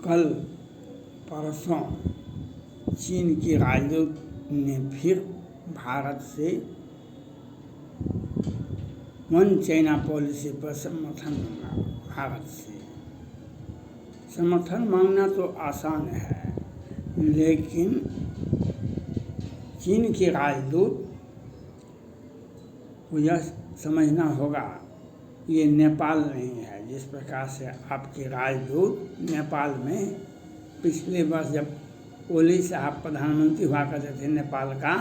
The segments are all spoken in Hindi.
कल परसों चीन की राजदूत ने फिर भारत से वन चाइना पॉलिसी पर समर्थन मांगा। भारत से समर्थन मांगना तो आसान है, लेकिन चीन के राजदूत को यह समझना होगा ये नेपाल नहीं है। जिस प्रकार से आपके राजदूत नेपाल में पिछले वर्ष जब ओली साहब प्रधानमंत्री हुआ करते थे नेपाल का,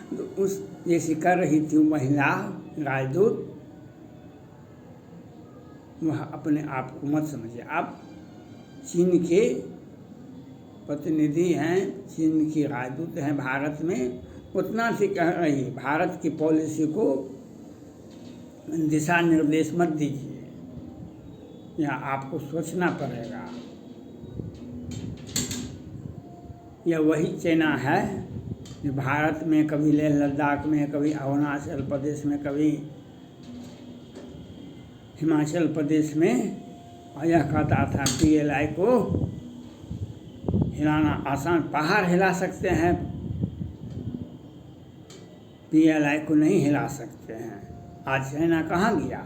तो उस जैसी कर रही थी महिला राजदूत, वह अपने आप को मत समझिए। आप चीन के प्रतिनिधि हैं, चीन की राजदूत हैं भारत में, उतना सी कह रही भारत की पॉलिसी को दिशा निर्देश मत दीजिए, यह आपको सोचना पड़ेगा। यह वही चाइना है जो भारत में कभी लेह लद्दाख में, कभी अरुणाचल प्रदेश में, कभी हिमाचल प्रदेश में, और यह कहता था PLI को हिलाना आसान, पहाड़ हिला सकते हैं, PLI को नहीं हिला सकते हैं। आज चाइना कहाँ गया?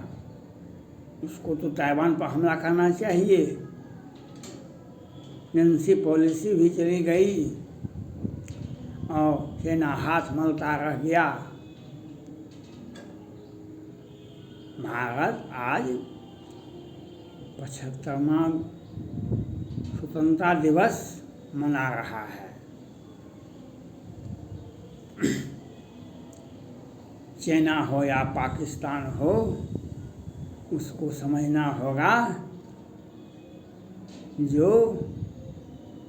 उसको तो ताइवान पर हमला करना चाहिए। एनसी पॉलिसी भी चली गई और चाइना हाथ मलता रह गया। भारत आज 75वां स्वतंत्रता दिवस मना रहा है। चाइना हो या पाकिस्तान हो, उसको समझना होगा जो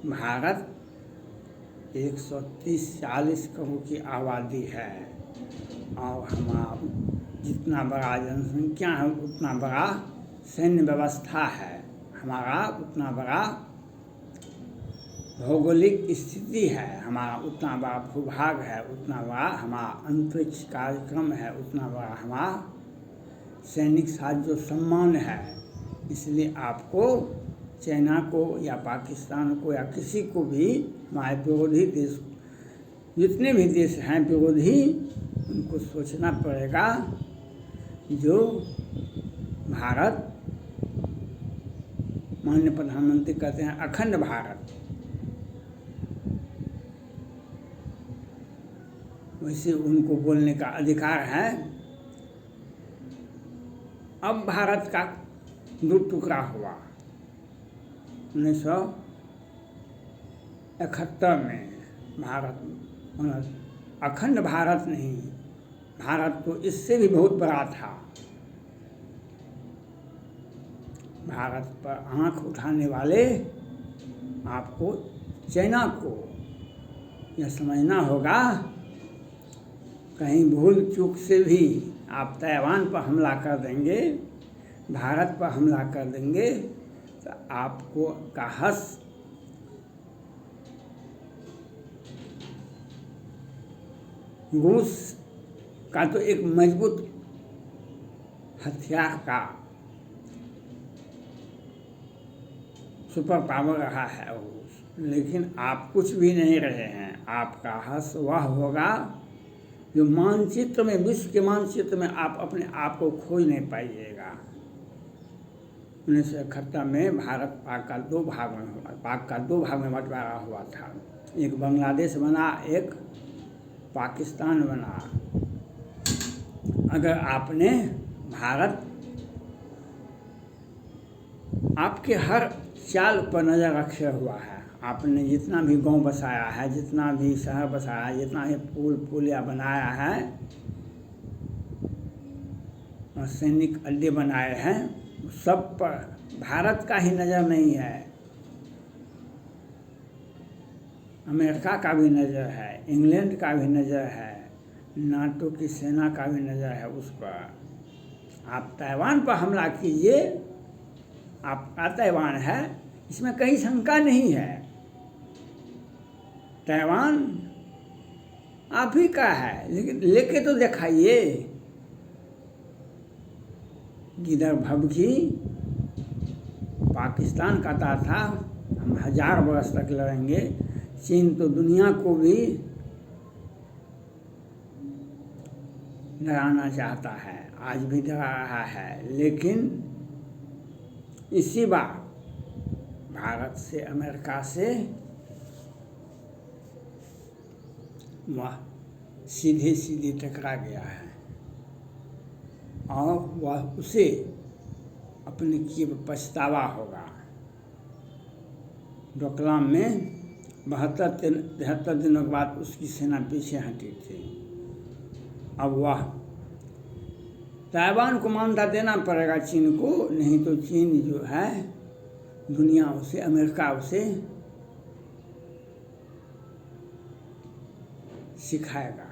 भारत 130-140 करोड़ की आबादी है और हमारा जितना बड़ा जनसंख्या है उतना बड़ा सैन्य व्यवस्था है, हमारा उतना बड़ा भौगोलिक स्थिति है, हमारा उतना बड़ा भूभाग है, उतना बड़ा हमारा अंतरिक्ष कार्यक्रम है, उतना बड़ा हमारा सैनिक साथ जो सम्मान है। इसलिए आपको चाइना को या पाकिस्तान को या किसी को भी, हमारे विरोधी देश जितने भी देश हैं विरोधी, उनको सोचना पड़ेगा जो भारत, माननीय प्रधानमंत्री कहते हैं अखंड भारत, वैसे उनको बोलने का अधिकार है। अब भारत का दो टुकड़ा हुआ 1971 में। भारत अखंड भारत नहीं, भारत तो इससे भी बहुत बड़ा था। भारत पर आंख उठाने वाले आपको चाइना को यह समझना होगा, कहीं भूल चूक से भी आप ताइवान पर हमला कर देंगे, भारत पर हमला कर देंगे, तो आपको का हस रूस का तो एक मजबूत हथियार का सुपर पावर रहा है रूस, लेकिन आप कुछ भी नहीं रहे हैं। आपका हस वह होगा जो मानचित्र में, विश्व के मानचित्र में आप अपने आप को खोज नहीं पाइएगा। 1971 में भारत पाक का दो भाग में बंटवारा हुआ था। एक बांग्लादेश बना, एक पाकिस्तान बना। अगर आपने भारत आपके हर चाल पर नज़र रखे हुआ है, आपने जितना भी गांव बसाया है, जितना भी शहर बसाया है, जितना भी पुलिया बनाया है और सैनिक अड्डे बनाए हैं, सब पर भारत का ही नज़र नहीं है, अमेरिका का भी नज़र है, इंग्लैंड का भी नज़र है, नाटो की सेना का भी नज़र है उस पर। आप ताइवान पर हमला कीजिए, आपका ताइवान है, इसमें कहीं शंका नहीं है। ताइवान आप ही का है, लेकिन लेके तो दिखाइए। गिदर भभकी पाकिस्तान कहता था हम 1000 वर्ष तक लड़ेंगे। चीन तो दुनिया को भी डराना चाहता है, आज भी डरा रहा है, लेकिन इसी बार भारत से, अमेरिका से वह सीधे सीधे टकरा गया है और वह उसे अपने किए पछतावा होगा। डोकलाम में 73 दिनों के बाद उसकी सेना पीछे हटी थी। अब वह ताइवान को मान्यता देना पड़ेगा चीन को, नहीं तो चीन जो है दुनिया उसे, अमेरिका उसे सिखाएगा।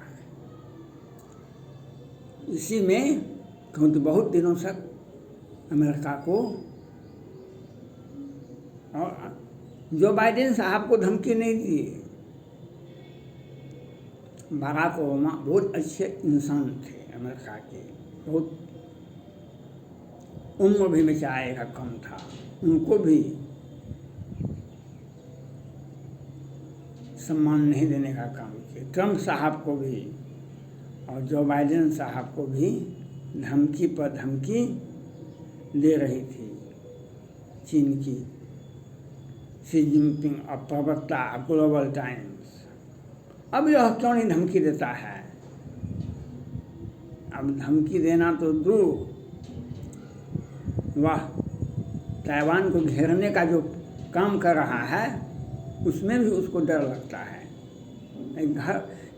इसी में क्योंकि बहुत दिनों तक अमेरिका को और जो बाइडेन साहब को धमकी नहीं दी। बराक ओबामा बहुत अच्छे इंसान थे अमेरिका के, बहुत उम्र भी में चाहे का कम था, उनको भी सम्मान नहीं देने का काम किया। ट्रम्प साहब को भी और जो बाइडेन साहब को भी धमकी पर धमकी दे रही थी चीन की शी जिनपिंग और प्रवक्ता ग्लोबल टाइम्स। अब यह क्यों नहीं धमकी देता है? अब धमकी देना तो दूर, वह ताइवान को घेरने का जो काम कर रहा है उसमें भी उसको डर लगता है।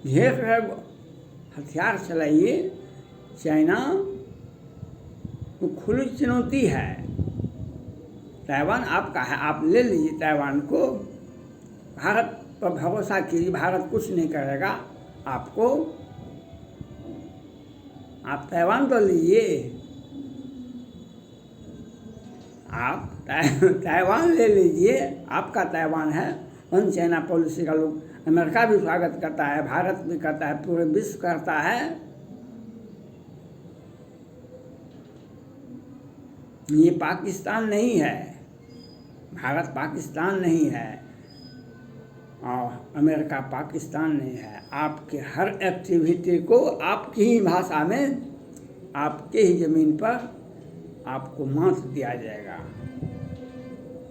घेर कर हथियार चलाइए, चाइना को खुली चुनौती है। ताइवान आपका है, आप ले लीजिए ताइवान को, भारत पर भरोसा कीजिए, भारत कुछ नहीं करेगा आपको। आप ताइवान तो लीजिए, आप ताइवान ले लीजिए, आपका ताइवान है। वन चाइना पॉलिसी का लोग, अमेरिका भी स्वागत करता है, भारत भी करता है, पूरे विश्व करता है। ये पाकिस्तान नहीं है, भारत पाकिस्तान नहीं है और अमेरिका पाकिस्तान नहीं है। आपके हर एक्टिविटी को आपकी ही भाषा में, आपके ही ज़मीन पर आपको मात दिया जाएगा।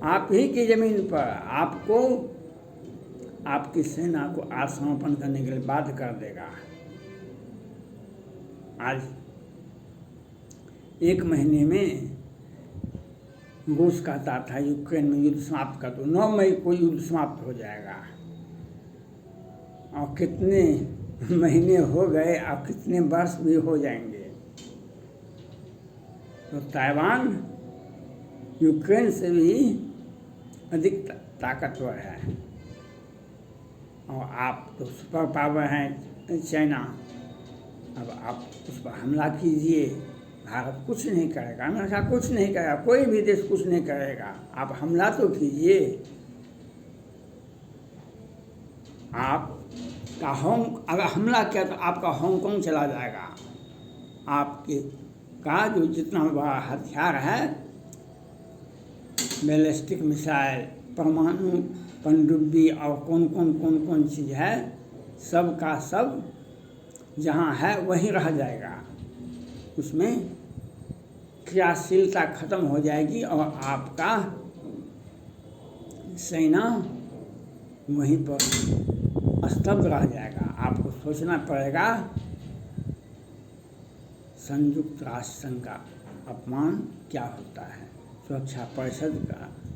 आप ही की ज़मीन पर आपको आपकी सेना को आत्मसमर्पण करने के लिए बाध्य कर देगा। आज 1 महीने में रूस कहता था यूक्रेन में युद्ध समाप्त कर दो, 9 मई को युद्ध समाप्त हो जाएगा। और कितने महीने हो गए और कितने वर्ष भी हो जाएंगे। तो ताइवान यूक्रेन से भी अधिक ताकतवर है और आप तो सुपर पावर हैं चाइना। अब आप उस पर हमला कीजिए, भारत कुछ नहीं करेगा, अमेरिका कुछ नहीं करेगा, कोई भी देश कुछ नहीं करेगा। आप हमला तो कीजिए। आपका अगर हमला किया तो आपका हांगकांग चला जाएगा। आपके का जो जितना बड़ा हथियार है, बैलिस्टिक मिसाइल, परमाणु पनडुब्बी और कौन कौन चीज़ है, सब का सब जहाँ है वहीं रह जाएगा। उसमें क्रियाशीलता खत्म हो जाएगी और आपका सेना वहीं पर स्तब्ध रह जाएगा। आपको सोचना पड़ेगा संयुक्त राष्ट्र संघ का अपमान क्या होता है, सुरक्षा परिषद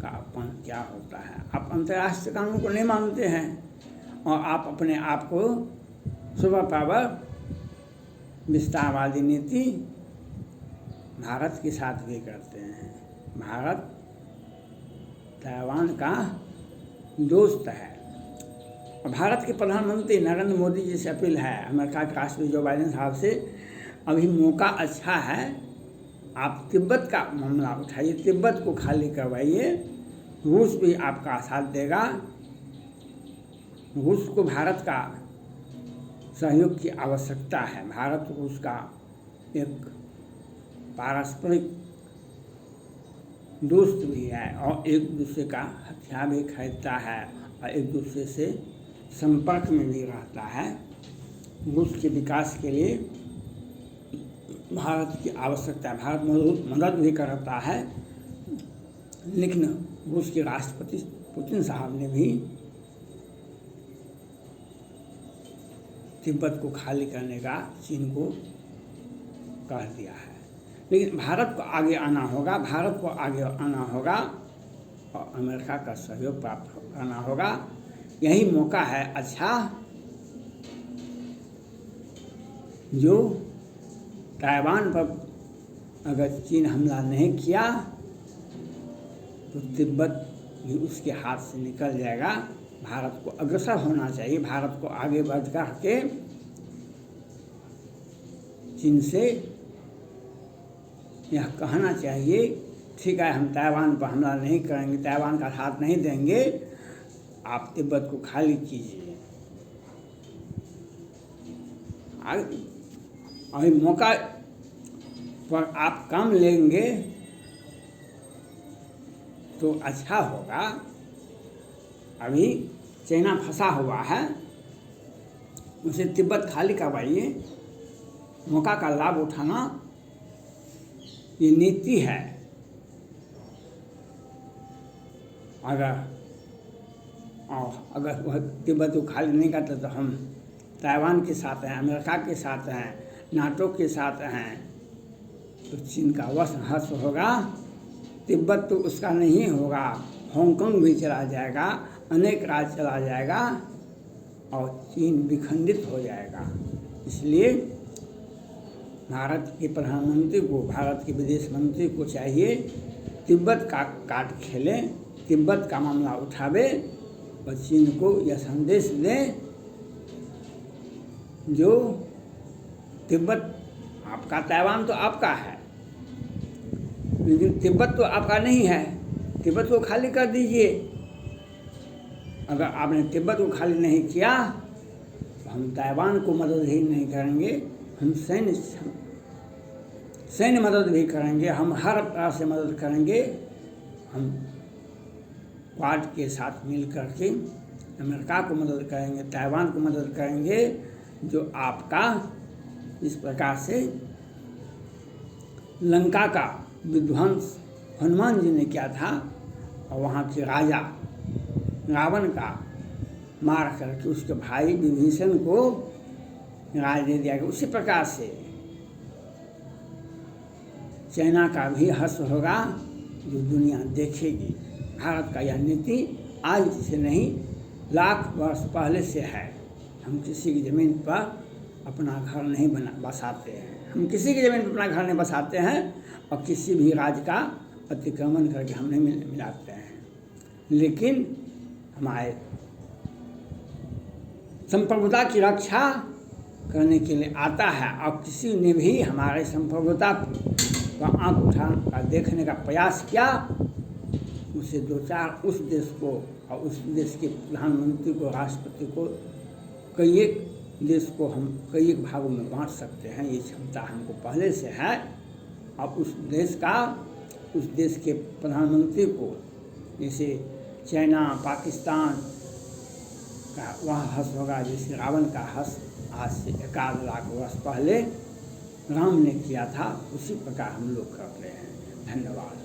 का अपमान क्या होता है। आप अंतर्राष्ट्रीय कानून को नहीं मानते हैं और आप अपने आप को सुपर पावर, विस्तारवादी नीति भारत के साथ भी करते हैं। भारत ताइवान का दोस्त है और भारत के प्रधानमंत्री नरेंद्र मोदी जी से अपील है अमेरिका के राष्ट्रपति जो बाइडेन साहब से, अभी मौका अच्छा है, आप तिब्बत का मामला उठाइए, तिब्बत को खाली करवाइए। रूस भी आपका साथ देगा। रूस को भारत का सहयोग की आवश्यकता है। भारत रूस का एक पारस्परिक दोस्त भी है और एक दूसरे का हथियार भी खरीदता है और एक दूसरे से संपर्क में भी रहता है। रूस के विकास के लिए भारत की आवश्यकता है, भारत मदद भी करता है, लेकिन रूस के राष्ट्रपति पुतिन साहब ने भी तिब्बत को खाली करने का चीन को कह दिया है। लेकिन भारत को आगे आना होगा, भारत को आगे आना होगा और अमेरिका का सहयोग प्राप्त करना होगा। यही मौका है अच्छा जो ताइवान पर अगर चीन हमला नहीं किया तो तिब्बत भी उसके हाथ से निकल जाएगा। भारत को अग्रसर होना चाहिए, भारत को आगे बढ़ कर के चीन से यह कहना चाहिए, ठीक है हम ताइवान पर हमला नहीं करेंगे, ताइवान का साथ नहीं देंगे, आप तिब्बत को खाली कीजिए। अभी मौका पर आप काम लेंगे तो अच्छा होगा। अभी चाइना फंसा हुआ है, उसे तिब्बत खाली करवाइए। मौका का लाभ उठाना ये नीति है। अगर वह तिब्बत को खाली नहीं करता तो हम ताइवान के साथ हैं, अमेरिका के साथ हैं, नाटो के साथ हैं, तो चीन का वश हर्ष होगा। तिब्बत तो उसका नहीं होगा, हांगकांग भी चला जाएगा, अनेक राज्य चला जाएगा और चीन विखंडित हो जाएगा। इसलिए भारत के प्रधानमंत्री को, भारत के विदेश मंत्री को चाहिए तिब्बत का कार्ड खेले, तिब्बत का मामला उठावे और चीन को यह संदेश दें जो तिब्बत आपका, ताइवान तो आपका है लेकिन तिब्बत तो आपका नहीं है, तिब्बत को खाली कर दीजिए। अगर आपने तिब्बत को खाली नहीं किया तो हम ताइवान को मदद ही नहीं करेंगे, हम सैन्य मदद भी करेंगे, हम हर तरह से मदद करेंगे। हम क्वाड के साथ मिल करके अमेरिका को मदद करेंगे, ताइवान को मदद करेंगे, जो आपका इस प्रकार से लंका का विध्वंस हनुमान जी ने किया था और वहाँ के राजा रावण का मार करके उसके भाई विभीषण को राज दे दिया गया। उसी प्रकार से चाइना का भी हर्ष होगा जो दुनिया देखेगी। भारत का यह नीति आज से नहीं, लाख वर्ष पहले से है। हम किसी की ज़मीन पर अपना घर नहीं बसाते हैं, हम किसी की ज़मीन पर अपना घर नहीं बसाते हैं और किसी भी राज्य का अतिक्रमण करके हम नहीं मिलाते हैं। लेकिन हमारे संप्रभुता की रक्षा करने के लिए आता है और किसी ने भी हमारे संप्रभुता का आंख उठा देखने का प्रयास किया, उसे दो चार उस देश को और उस देश के प्रधानमंत्री को, राष्ट्रपति को, कई एक देश को हम कई एक भागों में बांट सकते हैं। ये क्षमता हमको पहले से है। अब उस देश के प्रधानमंत्री को, जैसे चाइना, पाकिस्तान का वह हर्ष होगा जैसे रावण का हर्ष आज से 1 लाख वर्ष पहले राम ने किया था, उसी प्रकार हम लोग करते हैं। धन्यवाद।